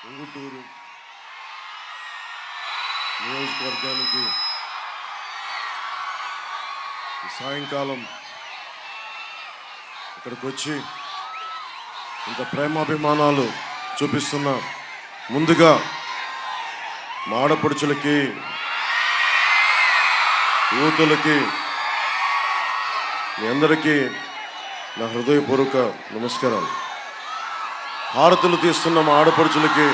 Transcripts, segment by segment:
ఉంగుటూరు నియోజకవర్గానికి సాయంకాలం ఇక్కడికి వచ్చి ఇంత ప్రేమాభిమానాలు చూపిస్తున్న ముందుగా మా ఆడపడుచులకి, యువతులకి, మీ అందరికీ నా హృదయపూర్వక నమస్కారాలు. హారతులు తీస్తున్న మా ఆడపడుచులకి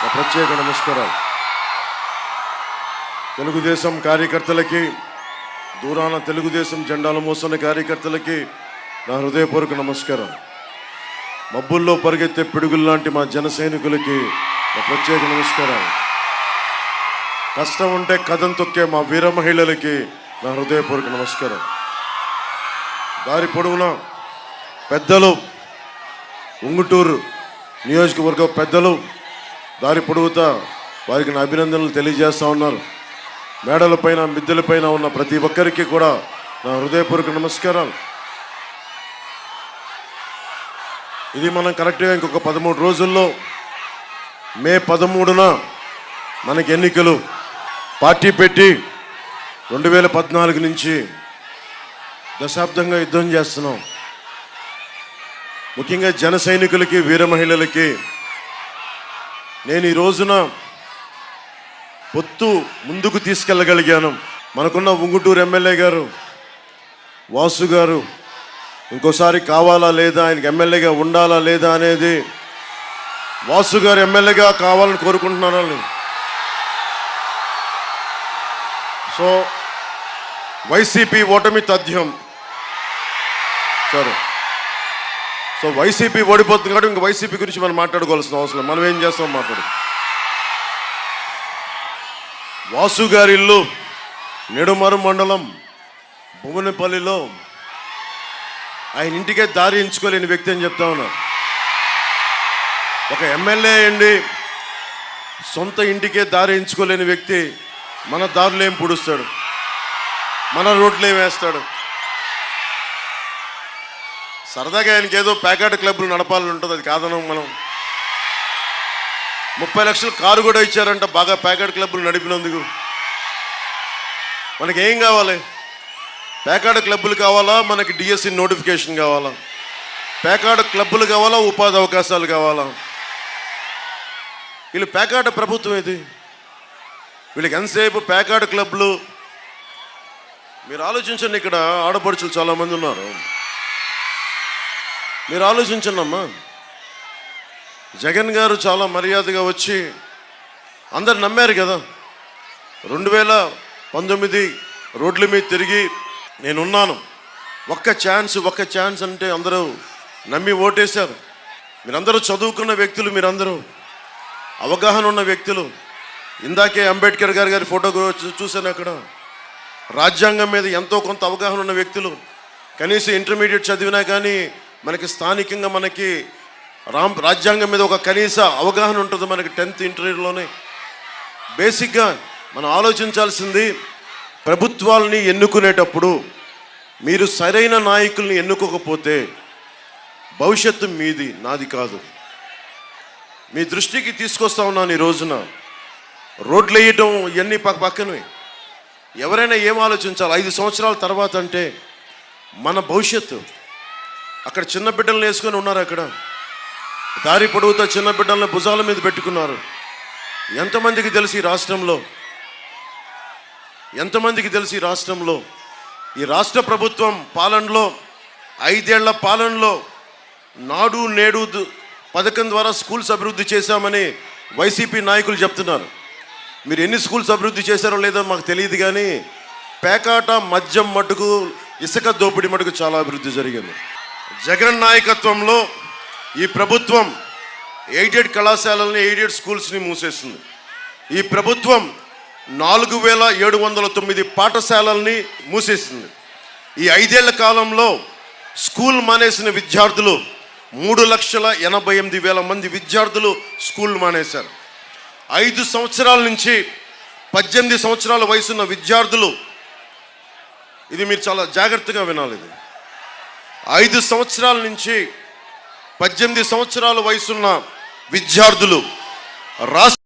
నా ప్రత్యేక నమస్కారాలు. తెలుగుదేశం కార్యకర్తలకి, దూరాన తెలుగుదేశం జెండాలు మోస్తున్న కార్యకర్తలకి నా హృదయపూర్వక నమస్కారం. మబ్బుల్లో పరిగెత్తే పిడుగుల్లాంటి మా జన సైనికులకి నా ప్రత్యేక నమస్కారాలు. కష్టం ఉంటే కథం తొక్కే మా వీర మహిళలకి నా హృదయపూర్వక నమస్కారం. దారి పొడవునా పెద్దలు, ఉంగుటూరు నియోజకవర్గ పెద్దలు దారి పొడవుతా వారికి నా అభినందనలు తెలియజేస్తూ ఉన్నారు. మేడలపైన, మిద్దెలపైన ఉన్న ప్రతి ఒక్కరికి కూడా నా హృదయపూర్వక నమస్కారాలు. ఇది మనం కరెక్ట్గా ఇంకొక 13 రోజుల్లో మే 13న మనకి ఎన్నికలు. పార్టీ పెట్టి 2014 నుంచి దశాబ్దంగా యుద్ధం చేస్తున్నాం. ముఖ్యంగా జన సైనికులకి, వీర మహిళలకి నేను ఈ రోజున పొత్తు ముందుకు తీసుకెళ్ళగలిగాను. మనకున్న ఉంగుటూరు ఎమ్మెల్యే గారు వాసు గారు ఇంకోసారి కావాలా లేదా, ఆయనకి ఎమ్మెల్యేగా ఉండాలా లేదా అనేది వాసు గారు ఎమ్మెల్యేగా కావాలని కోరుకుంటున్నాను. సో వైసీపీ ఓటమి తథ్యం. సరే, సో వైసీపీ ఓడిపోతుంది కాబట్టి ఇంక వైసీపీ గురించి మనం మాట్లాడుకోవాల్సిన అవసరం, మనం ఏం చేస్తాం మాట్లాడు. వాసు గారి ఇల్లు నెడుమరు మండలం భువనపల్లిలో. ఆయన ఇంటికే దారి ఎంచుకోలేని వ్యక్తి అని చెప్తా ఉన్నా. ఒక ఎమ్మెల్యే అండి, సొంత ఇంటికే దారి ఎంచుకోలేని వ్యక్తి మన దారులు ఏం పుడుస్తాడు, మన రోడ్లు ఏం వేస్తాడు. సరదాగా ఆయనకి ఏదో ప్యాకెట్ క్లబ్లు నడపాలని ఉంటుంది, అది కాదనం మనం. 30 లక్షలు కారు కూడా ఇచ్చారంట బాగా ప్యాకెట్ క్లబ్లు నడిపినందుకు. మనకి ఏం కావాలి? ప్యాకెట్ క్లబ్బులు కావాలా, మనకి డిఎస్సి నోటిఫికేషన్ కావాలా? ప్యాకెట్ క్లబ్బులు కావాలా, ఉపాధి అవకాశాలు కావాలా? వీళ్ళు ప్యాకెట్ ప్రభుత్వం ఇది. వీళ్ళకి ఎంతసేపు ప్యాకెట్ క్లబ్లు. మీరు ఆలోచించండి, ఇక్కడ ఆడపడుచులు చాలామంది ఉన్నారు. మీరు ఆలోచించండి అమ్మా. జగన్ గారు చాలా మర్యాదగా వచ్చి అందరు నమ్మారు కదా. 2019 రోడ్ల మీద తిరిగి నేనున్నాను, ఒక్క ఛాన్స్ అంటే అందరూ నమ్మి ఓటేశారు. మీరందరూ చదువుకున్న వ్యక్తులు, మీరందరూ అవగాహన ఉన్న వ్యక్తులు. ఇందాకే అంబేద్కర్ గారి ఫోటో చూశాను. అక్కడ రాజ్యాంగం మీద ఎంతో కొంత అవగాహన ఉన్న వ్యక్తులు. కనీసం ఇంటర్మీడియట్ చదివినా కానీ మనకి స్థానికంగా మనకి రాజ్యాంగం మీద ఒక కనీస అవగాహన ఉంటుంది మనకి 10th ఇంటర్లోనే. బేసిక్గా మనం ఆలోచించాల్సింది, ప్రభుత్వాలని ఎన్నుకునేటప్పుడు మీరు సరైన నాయకుల్ని ఎన్నుకోకపోతే భవిష్యత్తు మీది, నాది కాదు. మీ దృష్టికి తీసుకొస్తా ఉన్నాను ఈ రోజున. రోడ్లు వేయటం ఇవన్నీ పక్కనవి. ఎవరైనా ఏం ఆలోచించాలి 5 సంవత్సరాల తర్వాత అంటే మన భవిష్యత్తు. అక్కడ చిన్న బిడ్డలను వేసుకొని ఉన్నారు. అక్కడ దారి పొడవుతా చిన్న బిడ్డలను భుజాల మీద పెట్టుకున్నారు. ఎంతమందికి తెలిసి ఈ రాష్ట్రంలో, ఎంతమందికి తెలిసి ఈ రాష్ట్రంలో, ఈ రాష్ట్ర ప్రభుత్వం పాలనలో 5 ఏళ్ల పాలనలో నాడు నేడు పథకం ద్వారా స్కూల్స్ అభివృద్ధి చేశామని వైసీపీ నాయకులు చెప్తున్నారు. మీరు ఎన్ని స్కూల్స్ అభివృద్ధి చేశారో లేదో మాకు తెలియదు, కానీ పేకాట, మద్యం మటుకు, ఇసుక దోపిడీ మటుకు చాలా అభివృద్ధి జరిగింది. జగన్ నాయకత్వంలో ఈ ప్రభుత్వం ఎయిడెడ్ కళాశాలల్ని, ఎయిడెడ్ స్కూల్స్ని మూసేస్తుంది. ఈ ప్రభుత్వం 4709 పాఠశాలల్ని మూసేసింది. ఈ 5 ఏళ్ల కాలంలో స్కూల్ మానేసిన విద్యార్థులు 3,88,000 మంది విద్యార్థులు స్కూల్ మానేశారు. 5 సంవత్సరాల నుంచి 18 సంవత్సరాల వయసున్న విద్యార్థులు, ఇది మీరు చాలా జాగ్రత్తగా వినాలి. ఇది 5 సంవత్సరాల నుంచి 18 సంవత్సరాల వయసున్న విద్యార్థులు రాష్ట్ర